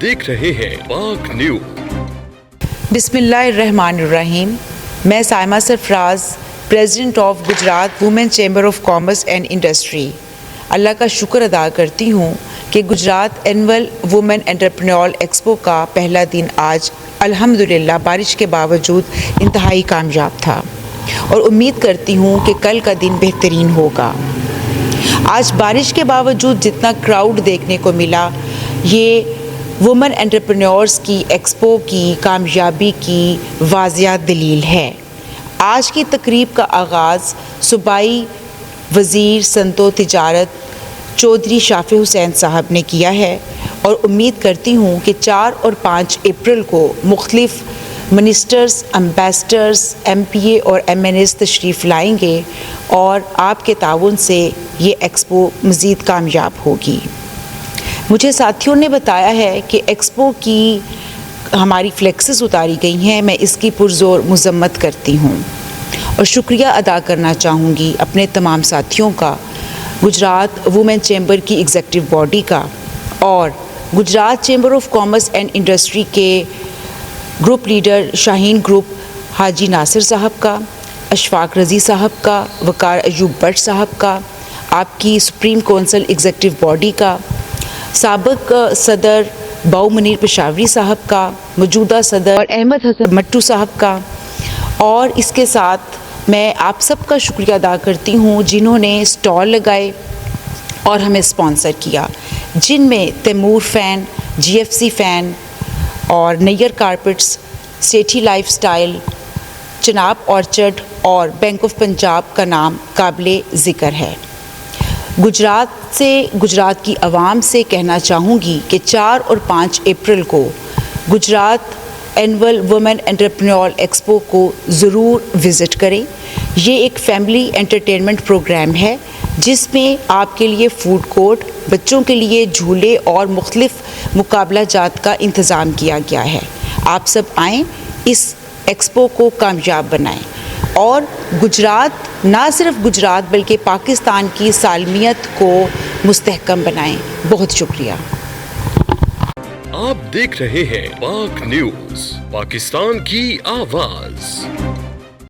देख रहे हैं पाक न्यूज। बिस्मिल्लाहिर्रहमानिर्रहीम। मैं Saima Sarfaraz, president of Gujarat women chamber of commerce and industry, अल्लाह का शुक्र अदा करती हूँ कि Gujarat annual women entrepreneur expo का पहला दिन आज अल्हम्दुलिल्लाह बारिश के बावजूद इंतहाई कामयाब था और उम्मीद करती हूँ कि कल का दिन बेहतरीन होगा। आज बारिश के बावजूद जितना क्राउड देखने को मिला, ये वुमेन एंटरप्रेन्योर्स की एक्सपो की कामयाबी की वाज़िया दलील है। आज की तकरीब का आगाज़ सूबाई वज़ीर सनतो तिजारत चौधरी शाफी हुसैन साहब ने किया है और उम्मीद करती हूँ कि 4 और 5 अप्रैल को मुख्तलिफ़ मिनिस्टर्स, एम्बेसडर्स, MPA और MNAs तशरीफ़ लाएंगे और आपके ताउन से ये एक्सपो मज़ीद कामयाब होगी। मुझे साथियों ने बताया है कि एक्सपो की हमारी फ्लेक्सेस उतारी गई हैं। मैं इसकी पुरज़ोर मज़म्मत करती हूँ और शुक्रिया अदा करना चाहूँगी अपने तमाम साथियों का, गुजरात वुमेन चैम्बर की एग्जीक्यूटिव बॉडी का और Gujarat chamber of commerce and industry के ग्रुप लीडर शाहीन ग्रुप हाजी नासिर साहब का, अशफाक रज़ी साहब का, वकार अयूब भट्ट साहब का, आपकी सुप्रीम कौंसिल एग्जीक्यूटिव बॉडी का, साबिक सदर बाऊ मुनीर पेशावरी साहब का, मौजूदा सदर और अहमद हसन मट्टू साहब का, और इसके साथ मैं आप सब का शुक्रिया अदा करती हूँ जिन्होंने स्टॉल लगाए और हमें स्पॉन्सर किया, जिनमें तैमूर फ़ैन, GFC फ़ैन और नैयर कारपेट्स, सेठी लाइफस्टाइल, चनाब ऑर्चर्ड और बैंक ऑफ पंजाब का नाम काबिले ज़िक्र है। गुजरात की आवाम से कहना चाहूँगी कि 4 और 5 अप्रैल को Gujarat annual women entrepreneur expo को ज़रूर विज़िट करें। ये एक फैमिली एंटरटेनमेंट प्रोग्राम है जिसमें आपके लिए फ़ूड कोर्ट, बच्चों के लिए झूले और मुख्तलिफ़ मुकाबला जात का इंतज़ाम किया गया है। आप सब आएँ, इस एक्सपो को कामयाब बनाएं और गुजरात, ना सिर्फ गुजरात बल्कि पाकिस्तान की सालमियत को मुस्तहकम बनाएं। बहुत शुक्रिया। आप देख रहे हैं पाक न्यूज, पाकिस्तान की आवाज़।